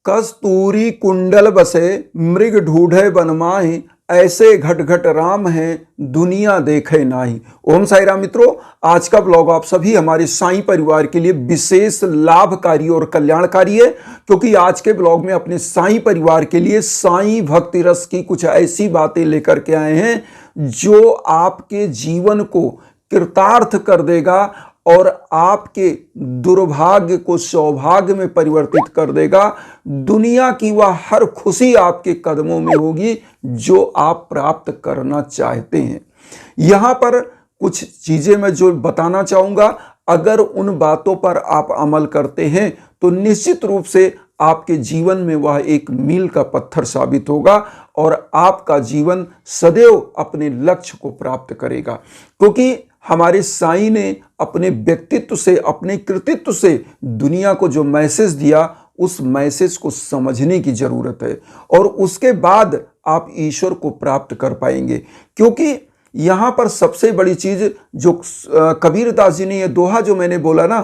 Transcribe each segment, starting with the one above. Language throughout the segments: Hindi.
कस्तूरी कुंडल बसे मृग ढूढ़े बन माहि, ऐसे घट घट राम हैं दुनिया देखे नाही। ओम साई राम मित्रों, आज का ब्लॉग आप सभी हमारे साईं परिवार के लिए विशेष लाभकारी और कल्याणकारी है, क्योंकि आज के ब्लॉग में अपने साईं परिवार के लिए साईं भक्ति रस की कुछ ऐसी बातें लेकर के आए हैं जो आपके जीवन को कृतार्थ कर देगा और आपके दुर्भाग्य को सौभाग्य में परिवर्तित कर देगा। दुनिया की वह हर खुशी आपके कदमों में होगी जो आप प्राप्त करना चाहते हैं। यहां पर कुछ चीजें मैं जो बताना चाहूंगा, अगर उन बातों पर आप अमल करते हैं तो निश्चित रूप से आपके जीवन में वह एक मील का पत्थर साबित होगा और आपका जीवन सदैव अपने लक्ष्य को प्राप्त करेगा। क्योंकि हमारे साईं ने अपने व्यक्तित्व से, अपने कृतित्व से दुनिया को जो मैसेज दिया, उस मैसेज को समझने की जरूरत है और उसके बाद आप ईश्वर को प्राप्त कर पाएंगे। क्योंकि यहां पर सबसे बड़ी चीज जो कबीरदास जी ने यह दोहा जो मैंने बोला ना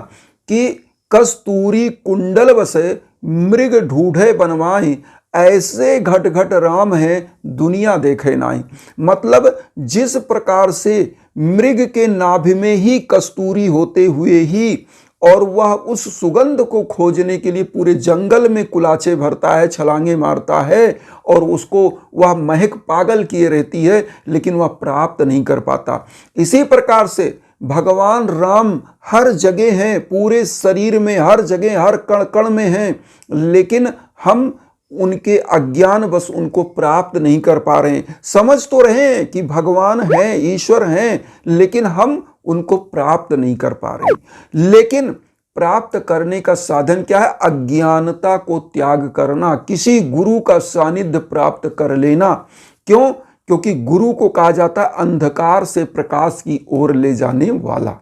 कि कस्तूरी कुंडल बसे मृग ढूढ़े बनवाई, ऐसे घट घट राम है दुनिया देखे नाही। मतलब जिस प्रकार से मृग के नाभि में ही कस्तूरी होते हुए ही और वह उस सुगंध को खोजने के लिए पूरे जंगल में कुलाचे भरता है, छलांगे मारता है और उसको वह महक पागल किए रहती है, लेकिन वह प्राप्त नहीं कर पाता। इसी प्रकार से भगवान राम हर जगह हैं, पूरे शरीर में हर जगह, हर कण कण में हैं, लेकिन हम उनके अज्ञान बस उनको प्राप्त नहीं कर पा रहे हैं। समझ तो रहे हैं कि भगवान हैं, ईश्वर हैं, लेकिन हम उनको प्राप्त नहीं कर पा रहे हैं। लेकिन प्राप्त करने का साधन क्या है? अज्ञानता को त्याग करना, किसी गुरु का सानिध्य प्राप्त कर लेना। क्यों? क्योंकि गुरु को कहा जाता है अंधकार से प्रकाश की ओर ले जाने वाला।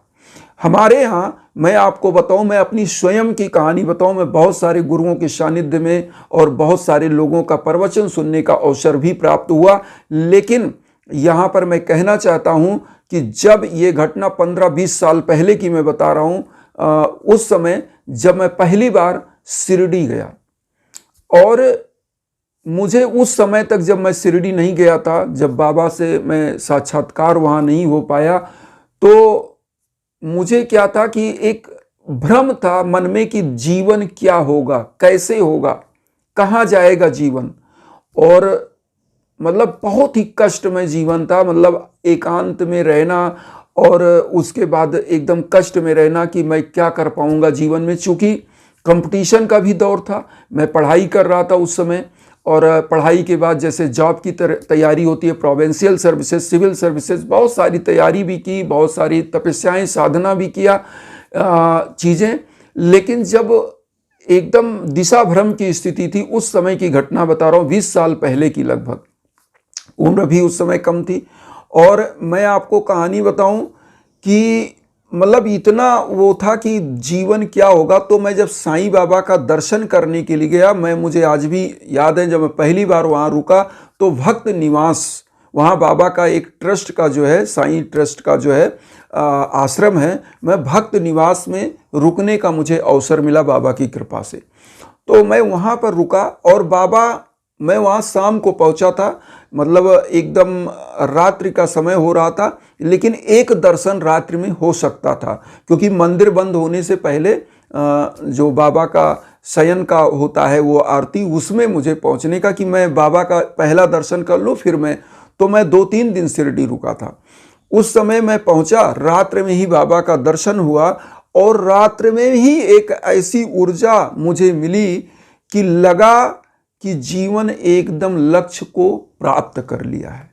हमारे यहाँ मैं आपको बताऊं, मैं अपनी स्वयं की कहानी बताऊं, मैं बहुत सारे गुरुओं के सानिध्य में और बहुत सारे लोगों का प्रवचन सुनने का अवसर भी प्राप्त हुआ। लेकिन यहाँ पर मैं कहना चाहता हूँ कि जब ये घटना 15-20 साल पहले की मैं बता रहा हूँ, उस समय जब मैं पहली बार शिरडी गया और मुझे उस समय तक जब मैं शिरडी नहीं गया था, जब बाबा से मैं साक्षात्कार वहाँ नहीं हो पाया, तो मुझे क्या था कि एक भ्रम था मन में कि जीवन क्या होगा, कैसे होगा, कहाँ जाएगा जीवन। और मतलब बहुत ही कष्टमय जीवन था, मतलब एकांत में रहना और उसके बाद एकदम कष्ट में रहना कि मैं क्या कर पाऊंगा जीवन में। चूंकि कंपटीशन का भी दौर था, मैं पढ़ाई कर रहा था उस समय और पढ़ाई के बाद जैसे जॉब की तैयारी होती है, प्रोविंशियल सर्विसेज, सिविल सर्विसेज, बहुत सारी तैयारी भी की, बहुत सारी तपस्याएं साधना भी किया चीज़ें। लेकिन जब एकदम दिशा भ्रम की स्थिति थी, उस समय की घटना बता रहा हूँ, 20 साल पहले की लगभग, उम्र भी उस समय कम थी। और मैं आपको कहानी बताऊं कि मतलब इतना वो था कि जीवन क्या होगा। तो मैं जब साईं बाबा का दर्शन करने के लिए गया, मुझे आज भी याद है, जब मैं पहली बार वहाँ रुका तो भक्त निवास, वहाँ बाबा का एक ट्रस्ट का जो है, साईं ट्रस्ट का जो है आश्रम है, मैं भक्त निवास में रुकने का मुझे अवसर मिला बाबा की कृपा से। तो मैं वहाँ पर रुका और मैं वहाँ शाम को पहुँचा था, मतलब एकदम रात्रि का समय हो रहा था, लेकिन एक दर्शन रात्रि में हो सकता था क्योंकि मंदिर बंद होने से पहले जो बाबा का शयन का होता है वो आरती, उसमें मुझे पहुंचने का कि मैं बाबा का पहला दर्शन कर लूँ। फिर मैं 2-3 दिन शिरडी रुका था। उस समय मैं पहुंचा, रात्रि में ही बाबा का दर्शन हुआ और रात्रि में ही एक ऐसी ऊर्जा मुझे मिली कि लगा कि जीवन एकदम लक्ष्य को प्राप्त कर लिया है।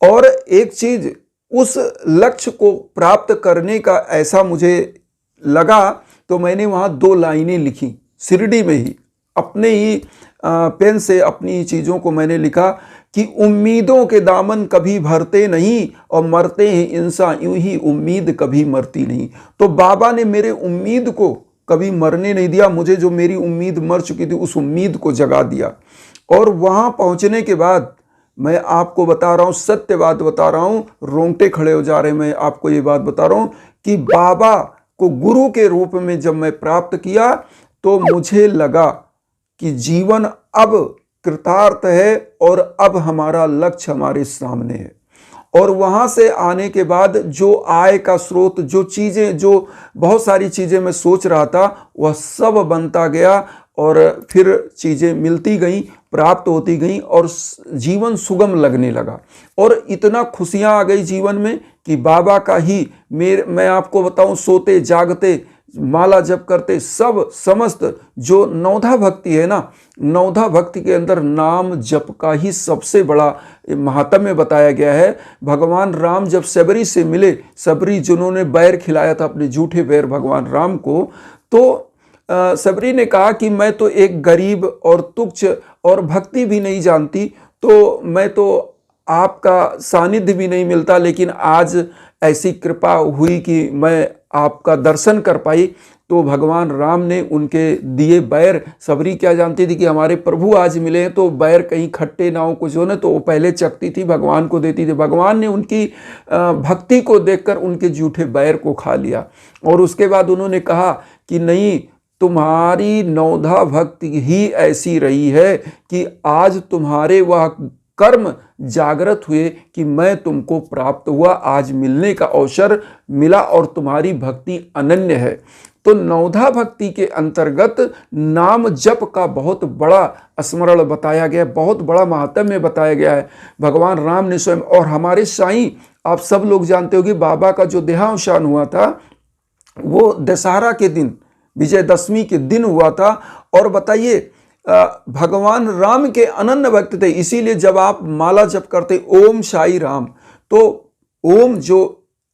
और एक चीज, उस लक्ष्य को प्राप्त करने का ऐसा मुझे लगा तो मैंने वहाँ 2 लाइनें लिखी शिरडी में ही, अपने ही पेन से अपनी चीज़ों को मैंने लिखा कि उम्मीदों के दामन कभी भरते नहीं और मरते हैं इंसान यूं ही, उम्मीद कभी मरती नहीं। तो बाबा ने मेरे उम्मीद को कभी मरने नहीं दिया, मुझे जो मेरी उम्मीद मर चुकी थी उस उम्मीद को जगा दिया। और वहाँ पहुँचने के बाद मैं आपको बता रहा हूँ, सत्य बात बता रहा हूँ, रोंगटे खड़े हो जा रहे हैं। मैं आपको ये बात बता रहा हूँ कि बाबा को गुरु के रूप में जब मैं प्राप्त किया तो मुझे लगा कि जीवन अब कृतार्थ है और अब हमारा लक्ष्य हमारे सामने है। और वहाँ से आने के बाद जो आय का स्रोत, जो चीज़ें, जो बहुत सारी चीज़ें मैं सोच रहा था, वह सब बनता गया और फिर चीज़ें मिलती गईं, प्राप्त होती गईं और जीवन सुगम लगने लगा। और इतना खुशियाँ आ गई जीवन में कि बाबा का ही मैं आपको बताऊं, सोते जागते माला जप करते सब समस्त जो नवधा भक्ति है ना, नवधा भक्ति के अंदर नाम जप का ही सबसे बड़ा महात्म्य बताया गया है। भगवान राम जब सबरी से मिले, सबरी जिन्होंने बैर खिलाया था अपने झूठे बैर भगवान राम को, तो सबरी ने कहा कि मैं तो एक गरीब और तुच्छ और भक्ति भी नहीं जानती, तो मैं तो आपका सानिध्य भी नहीं मिलता, लेकिन आज ऐसी कृपा हुई कि मैं आपका दर्शन कर पाई। तो भगवान राम ने उनके दिए बैर, सबरी क्या जानती थी कि हमारे प्रभु आज मिले हैं, तो बैर कहीं खट्टे ना हो कुछ हो ना, तो वो पहले चखती थी, भगवान को देती थी। भगवान ने उनकी भक्ति को देखकर उनके झूठे बैर को खा लिया और उसके बाद उन्होंने कहा कि नहीं, तुम्हारी नवधा भक्ति ही ऐसी रही है कि आज तुम्हारे वह कर्म जागृत हुए कि मैं तुमको प्राप्त हुआ, आज मिलने का अवसर मिला और तुम्हारी भक्ति अनन्य है। तो नवधा भक्ति के अंतर्गत नाम जप का बहुत बड़ा स्मरण बताया गया, बहुत बड़ा महात्म्य बताया गया है भगवान राम ने स्वयं। और हमारे साईं, आप सब लोग जानते हो कि बाबा का जो देहावसान हुआ था वो दशहरा के दिन, विजयदशमी के दिन हुआ था। और बताइए, भगवान राम के अनन्य भक्त थे, इसीलिए जब आप माला जप करते ओम साई राम, तो ओम जो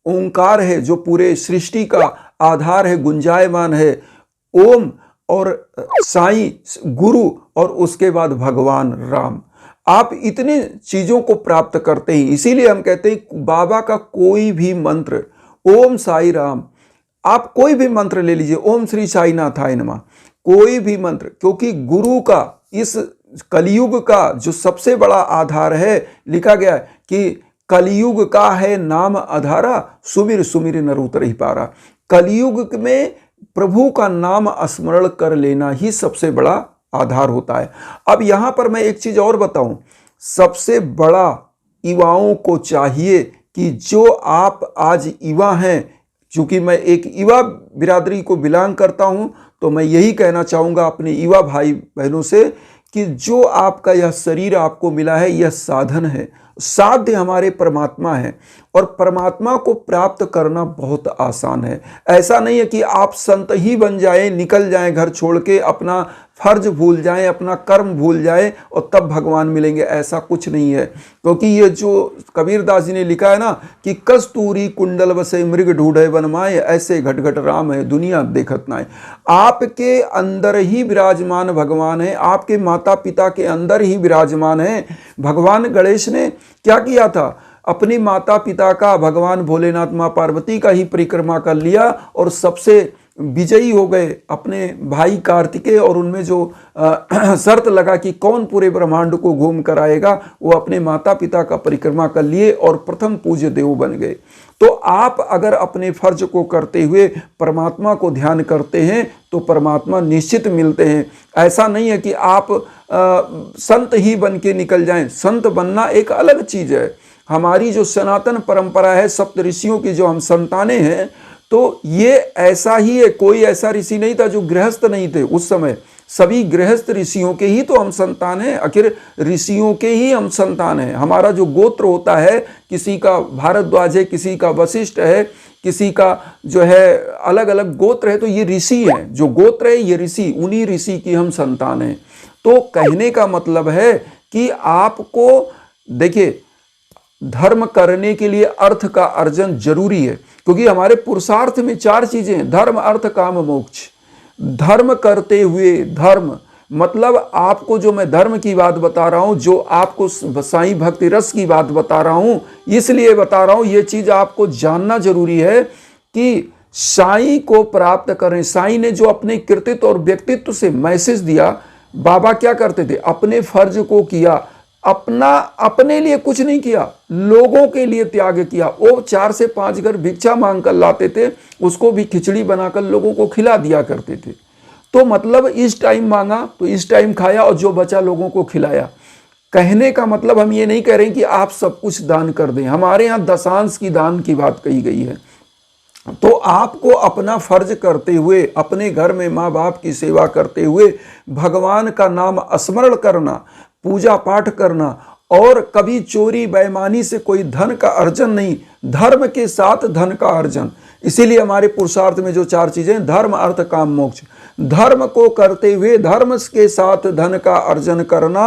ओंकार है, जो पूरे सृष्टि का आधार है, गुंजायमान है, ओम और साई गुरु और उसके बाद भगवान राम, आप इतने चीजों को प्राप्त करते हैं। इसीलिए हम कहते हैं बाबा का कोई भी मंत्र, ओम साई राम, आप कोई भी मंत्र ले लीजिए, ओम श्री साई नाथाय नमः, कोई भी मंत्र, क्योंकि गुरु का इस कलयुग का जो सबसे बड़ा आधार है, लिखा गया है कि कलयुग का है नाम आधारा, सुमिर सुमिर नर उतरहि पारा। कलयुग में प्रभु का नाम स्मरण कर लेना ही सबसे बड़ा आधार होता है। अब यहां पर मैं एक चीज और बताऊं, सबसे बड़ा युवाओं को चाहिए कि जो आप आज युवा हैं, चूंकि मैं एक युवा बिरादरी को बिलोंग करता हूं, तो मैं यही कहना चाहूँगा अपने युवा भाई बहनों से कि जो आपका यह शरीर आपको मिला है, यह साधन है, साध्य हमारे परमात्मा है और परमात्मा को प्राप्त करना बहुत आसान है। ऐसा नहीं है कि आप संत ही बन जाएं, निकल जाएं घर छोड़ के, अपना फर्ज भूल जाएं, अपना कर्म भूल जाएं और तब भगवान मिलेंगे, ऐसा कुछ नहीं है। क्योंकि ये जो कबीरदास जी ने लिखा है ना कि कस्तूरी कुंडल बसे मृग ढूढ़े बनमाए, ऐसे घट घट राम है दुनिया देखत नाय। आपके अंदर ही विराजमान भगवान है, आपके माता पिता के अंदर ही विराजमान है। भगवान गणेश ने क्या किया था, अपनी माता पिता का, भगवान भोलेनाथ माँ पार्वती का ही परिक्रमा कर लिया और सबसे विजयी हो गए अपने भाई कार्तिकेय। और उनमें जो शर्त लगा कि कौन पूरे ब्रह्मांड को घूम कर आएगा, वो अपने माता पिता का परिक्रमा कर लिए और प्रथम पूज्य देव बन गए। तो आप अगर अपने फर्ज को करते हुए परमात्मा को ध्यान करते हैं तो परमात्मा निश्चित मिलते हैं। ऐसा नहीं है कि आप संत ही बन के निकल जाएं। संत बनना एक अलग चीज है। हमारी जो सनातन परंपरा है, सप्त ऋषियों की जो हम संतानें हैं, तो ये ऐसा ही है। कोई ऐसा ऋषि नहीं था जो गृहस्थ नहीं थे उस समय, सभी गृहस्थ ऋषियों के ही तो हम संतान हैं। आखिर ऋषियों के ही हम संतान हैं। हमारा जो गोत्र होता है, किसी का भारद्वाज है, किसी का वशिष्ठ है, किसी का जो है अलग अलग गोत्र है, तो ये ऋषि हैं। जो गोत्र है ये ऋषि, उन्हीं ऋषि की हम संतान हैं। तो कहने का मतलब है कि आपको देखिए, धर्म करने के लिए अर्थ का अर्जन जरूरी है, क्योंकि हमारे पुरुषार्थ में 4 चीजें हैं, धर्म अर्थ काम मोक्ष। धर्म करते हुए, धर्म मतलब आपको जो मैं धर्म की बात बता रहा हूं, जो आपको साईं भक्ति रस की बात बता रहा हूं, इसलिए बता रहा हूं, ये चीज आपको जानना जरूरी है कि साईं को प्राप्त करें। साईं ने जो अपने कृतित्व और व्यक्तित्व से मैसेज दिया, बाबा क्या करते थे, अपने फर्ज को किया, अपने लिए कुछ नहीं किया, लोगों के लिए त्याग किया। वो 4 से 5 घर भिक्षा मांग कर लाते थे, उसको भी खिचड़ी बनाकर लोगों को खिला दिया करते थे। तो मतलब इस टाइम मांगा तो इस टाइम खाया और जो बचा लोगों को खिलाया। कहने का मतलब हम ये नहीं कह रहे हैं कि आप सब कुछ दान कर दें, हमारे यहाँ दशांश की दान की बात कही गई है। तो आपको अपना फर्ज करते हुए, अपने घर में माँ बाप की सेवा करते हुए, भगवान का नाम स्मरण करना, पूजा पाठ करना, और कभी चोरी बेईमानी से कोई धन का अर्जन नहीं, धर्म के साथ धन का अर्जन। इसीलिए हमारे पुरुषार्थ में जो 4 चीजें, धर्म अर्थ काम मोक्ष, धर्म को करते हुए धर्म के साथ धन का अर्जन करना।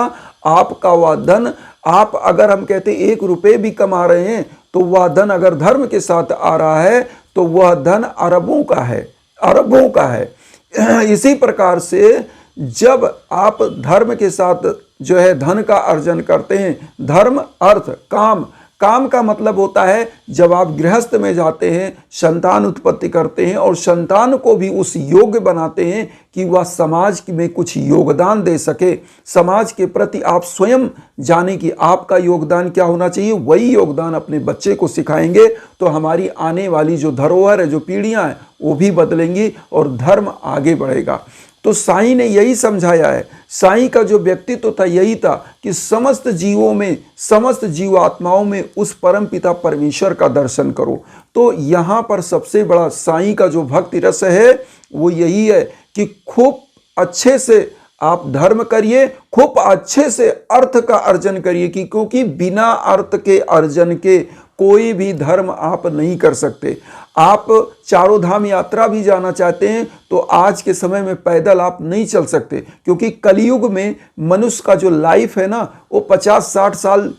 आपका वह धन, आप अगर हम कहते 1 रुपये भी कमा रहे हैं तो वह धन अगर धर्म के साथ आ रहा है तो वह धन अरबों का है, अरबों का है। इसी प्रकार से जब आप धर्म के साथ जो है धन का अर्जन करते हैं, धर्म अर्थ काम, काम का मतलब होता है जब आप गृहस्थ में जाते हैं, संतान उत्पत्ति करते हैं और संतान को भी उस योग्य बनाते हैं कि वह समाज में कुछ योगदान दे सके। समाज के प्रति आप स्वयं जाने कि आपका योगदान क्या होना चाहिए, वही योगदान अपने बच्चे को सिखाएंगे तो हमारी आने वाली जो धरोहर है, जो पीढ़ियां हैं, वो भी बदलेंगी और धर्म आगे बढ़ेगा। तो साईं ने यही समझाया है। साईं का जो व्यक्तित्व था यही था कि समस्त जीवों में, समस्त जीवात्माओं में उस परम पिता परमेश्वर का दर्शन करो। तो यहाँ पर सबसे बड़ा साईं का जो भक्ति रस है वो यही है कि खूब अच्छे से आप धर्म करिए, खूब अच्छे से अर्थ का अर्जन करिए, क्योंकि बिना अर्थ के अर्जन के कोई भी धर्म आप नहीं कर सकते। आप चारों धाम यात्रा भी जाना चाहते हैं तो आज के समय में पैदल आप नहीं चल सकते, क्योंकि कलयुग में मनुष्य का जो लाइफ है ना वो 50-60 साल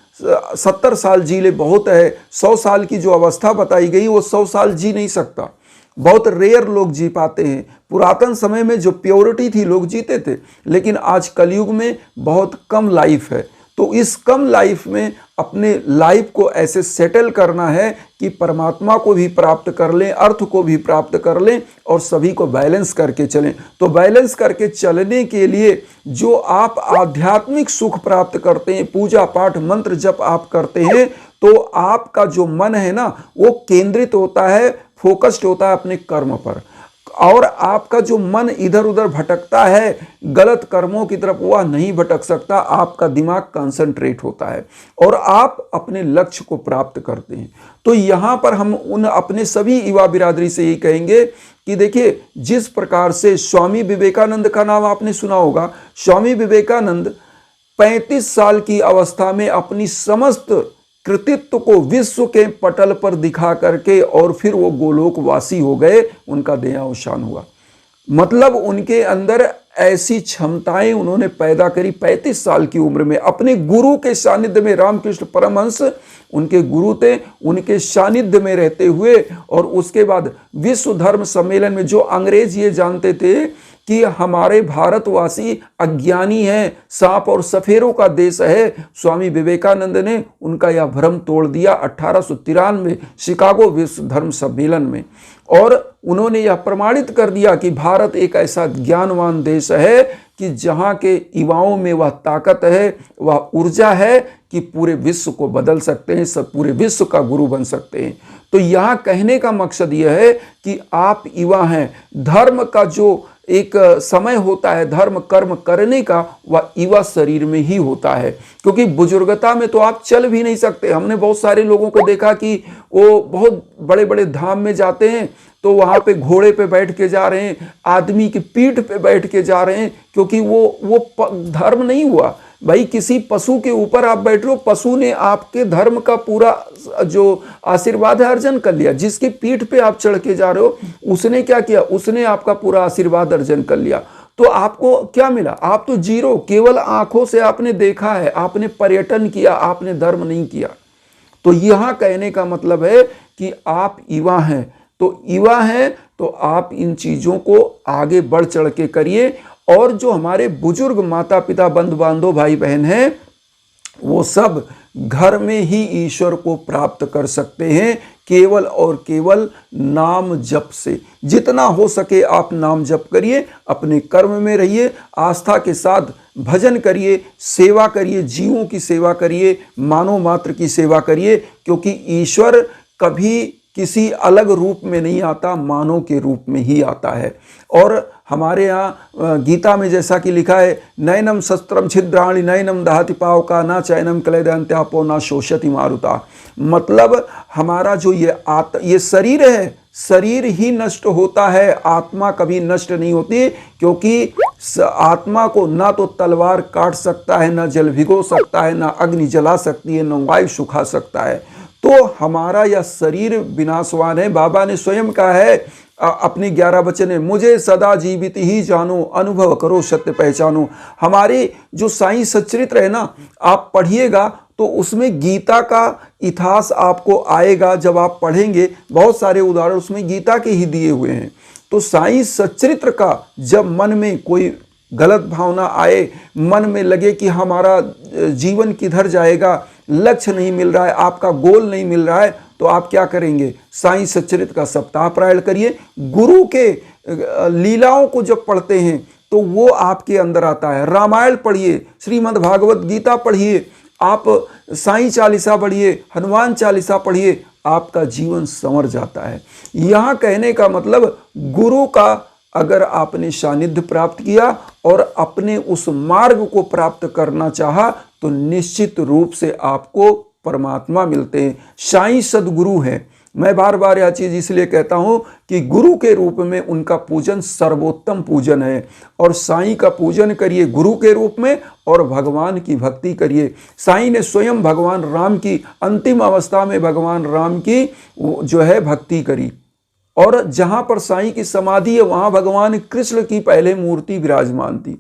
70 साल जी ले बहुत है। 100 साल की जो अवस्था बताई गई वो 100 साल जी नहीं सकता, बहुत रेयर लोग जी पाते हैं। पुरातन समय में जो प्योरिटी थी लोग जीते थे, लेकिन आज कलयुग में बहुत कम लाइफ है। तो इस कम लाइफ में अपने लाइफ को ऐसे सेटल करना है कि परमात्मा को भी प्राप्त कर लें, अर्थ को भी प्राप्त कर लें और सभी को बैलेंस करके चलें। तो बैलेंस करके चलने के लिए जो आप आध्यात्मिक सुख प्राप्त करते हैं, पूजा पाठ मंत्र जप आप करते हैं, तो आपका जो मन है ना वो केंद्रित होता है, फोकस्ड होता है अपने कर्म पर, और आपका जो मन इधर उधर भटकता है गलत कर्मों की तरफ, वह नहीं भटक सकता। आपका दिमाग कंसंट्रेट होता है और आप अपने लक्ष्य को प्राप्त करते हैं। तो यहाँ पर हम उन अपने सभी युवा बिरादरी से यही कहेंगे कि देखिए, जिस प्रकार से स्वामी विवेकानंद का नाम आपने सुना होगा। स्वामी विवेकानंद 35 साल की अवस्था में अपनी समस्त कृतित्व को विश्व के पटल पर दिखा करके और फिर वो गोलोकवासी हो गए, उनका देहावसान हुआ। मतलब उनके अंदर ऐसी क्षमताएं उन्होंने पैदा करी 35 साल की उम्र में, अपने गुरु के सानिध्य में। रामकृष्ण परमहंस उनके गुरु थे, उनके सानिध्य में रहते हुए, और उसके बाद विश्व धर्म सम्मेलन में जो अंग्रेज ये जानते थे कि हमारे भारतवासी अज्ञानी हैं, सांप और सफेरों का देश है, स्वामी विवेकानंद ने उनका यह भ्रम तोड़ दिया 1893 शिकागो विश्व धर्म सम्मेलन में। और उन्होंने यह प्रमाणित कर दिया कि भारत एक ऐसा ज्ञानवान देश है कि जहाँ के युवाओं में वह ताकत है, वह ऊर्जा है कि पूरे विश्व को बदल सकते हैं, सब पूरे विश्व का गुरु बन सकते हैं। तो यहाँ कहने का मकसद यह है कि आप युवा हैं, धर्म का जो एक समय होता है धर्म कर्म करने का, वह युवा शरीर में ही होता है, क्योंकि बुजुर्गता में तो आप चल भी नहीं सकते। हमने बहुत सारे लोगों को देखा कि वो बहुत बड़े बड़े धाम में जाते हैं तो वहाँ पे घोड़े पे बैठ के जा रहे हैं, आदमी की पीठ पे बैठ के जा रहे हैं, क्योंकि वो धर्म नहीं हुआ। भाई किसी पशु के ऊपर आप बैठ रहे हो, पशु ने आपके धर्म का पूरा जो आशीर्वाद है अर्जन कर लिया। जिसकी पीठ पे आप चढ़ के जा रहे हो उसने क्या किया, उसने आपका पूरा आशीर्वाद अर्जन कर लिया। तो आपको क्या मिला? आप तो जीरो, केवल आंखों से आपने देखा है, आपने पर्यटन किया, आपने धर्म नहीं किया। तो यहाँ कहने का मतलब है कि आप युवा हैं, तो युवा हैं तो आप इन चीज़ों को आगे बढ़ चढ़ के करिए। और जो हमारे बुजुर्ग माता पिता बंधु बांधव भाई बहन हैं, वो सब घर में ही ईश्वर को प्राप्त कर सकते हैं, केवल और केवल नाम जप से। जितना हो सके आप नाम जप करिए, अपने कर्म में रहिए, आस्था के साथ भजन करिए, सेवा करिए, जीवों की सेवा करिए, मानव मात्र की सेवा करिए, क्योंकि ईश्वर कभी किसी अलग रूप में नहीं आता, मानव के रूप में ही आता है। और हमारे यहाँ गीता में जैसा कि लिखा है, नयनम शस्त्रम छिद्राणि नयनम दहति पावका ना चैनम क्लेदन्त्यापो ना शोषति मारुता। मतलब हमारा जो ये शरीर है, शरीर ही नष्ट होता है, आत्मा कभी नष्ट नहीं होती, क्योंकि आत्मा को ना तो तलवार काट सकता है, ना जल भिगो सकता है, ना अग्नि जला सकती है, ना वायु सुखा सकता है। तो हमारा यह शरीर विनाशवान है। बाबा ने स्वयं कहा है अपनी 11 वचन में, मुझे सदा जीवित ही जानो, अनुभव करो सत्य पहचानो। हमारे जो साईं सच्चरित्र है ना, आप पढ़िएगा तो उसमें गीता का इतिहास आपको आएगा। जब आप पढ़ेंगे बहुत सारे उदाहरण उसमें गीता के ही दिए हुए हैं। तो साईं सच्चरित्र का जब मन में कोई गलत भावना आए, मन में लगे कि हमारा जीवन किधर जाएगा, लक्ष्य नहीं मिल रहा है, आपका गोल नहीं मिल रहा है, तो आप क्या करेंगे, साईं सच्चरित्र का सप्ताह पारायण करिए। गुरु के लीलाओं को जब पढ़ते हैं तो वो आपके अंदर आता है। रामायण पढ़िए, श्रीमद् भागवत गीता पढ़िए, आप साईं चालीसा पढ़िए, हनुमान चालीसा पढ़िए, आपका जीवन संवर जाता है। यहाँ कहने का मतलब, गुरु का अगर आपने सानिध्य प्राप्त किया और अपने उस मार्ग को प्राप्त करना चाहा तो निश्चित रूप से आपको परमात्मा मिलते हैं। साईं सदगुरु हैं। मैं बार बार यह चीज़ इसलिए कहता हूँ कि गुरु के रूप में उनका पूजन सर्वोत्तम पूजन है। और साईं का पूजन करिए गुरु के रूप में और भगवान की भक्ति करिए। साईं ने स्वयं भगवान राम की अंतिम अवस्था में भगवान राम की जो है भक्ति करी। और जहाँ पर साईं की समाधि है वहाँ भगवान कृष्ण की पहले मूर्ति विराजमान थी।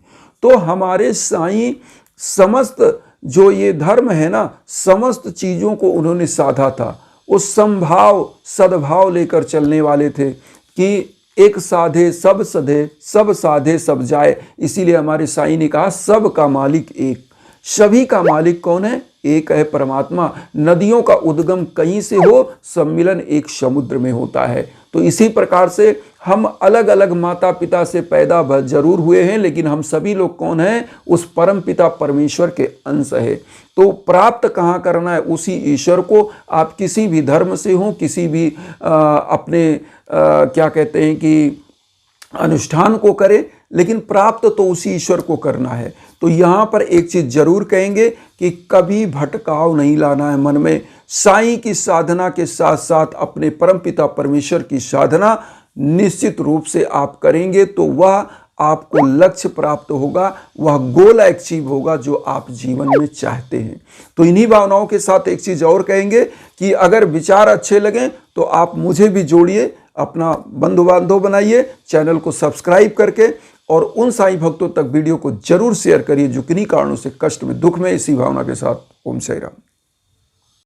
तो हमारे साईं समस्त जो ये धर्म है ना, समस्त चीज़ों को उन्होंने साधा था। उस समभाव सद्भाव लेकर चलने वाले थे कि एक साधे सब सधे, सब साधे सब जाए। इसीलिए हमारे साईं ने कहा सब का मालिक एक। सभी का मालिक कौन है? एक है परमात्मा। नदियों का उद्गम कहीं से हो, सम्मिलन एक समुद्र में होता है। तो इसी प्रकार से हम अलग अलग माता पिता से पैदा जरूर हुए हैं, लेकिन हम सभी लोग कौन हैं? उस परम पिता परमेश्वर के अंश है। तो प्राप्त कहाँ करना है? उसी ईश्वर को। आप किसी भी धर्म से हो, किसी भी अपने क्या कहते हैं कि अनुष्ठान को करें, लेकिन प्राप्त तो उसी ईश्वर को करना है। तो यहाँ पर एक चीज़ जरूर कहेंगे कि कभी भटकाव नहीं लाना है मन में। साईं की साधना के साथ साथ अपने परमपिता परमेश्वर की साधना निश्चित रूप से आप करेंगे तो वह आपको लक्ष्य प्राप्त होगा, वह गोल अचीव होगा जो आप जीवन में चाहते हैं। तो इन्हीं भावनाओं के साथ एक चीज़ और कहेंगे कि अगर विचार अच्छे लगें तो आप मुझे भी जोड़िए, अपना बंधु बांधव बनाइए, चैनल को सब्सक्राइब करके, और उन साईं भक्तों तक वीडियो को जरूर शेयर करिए जो किन्हीं कारणों से कष्ट में, दुख में। इसी भावना के साथ ओम साई राम।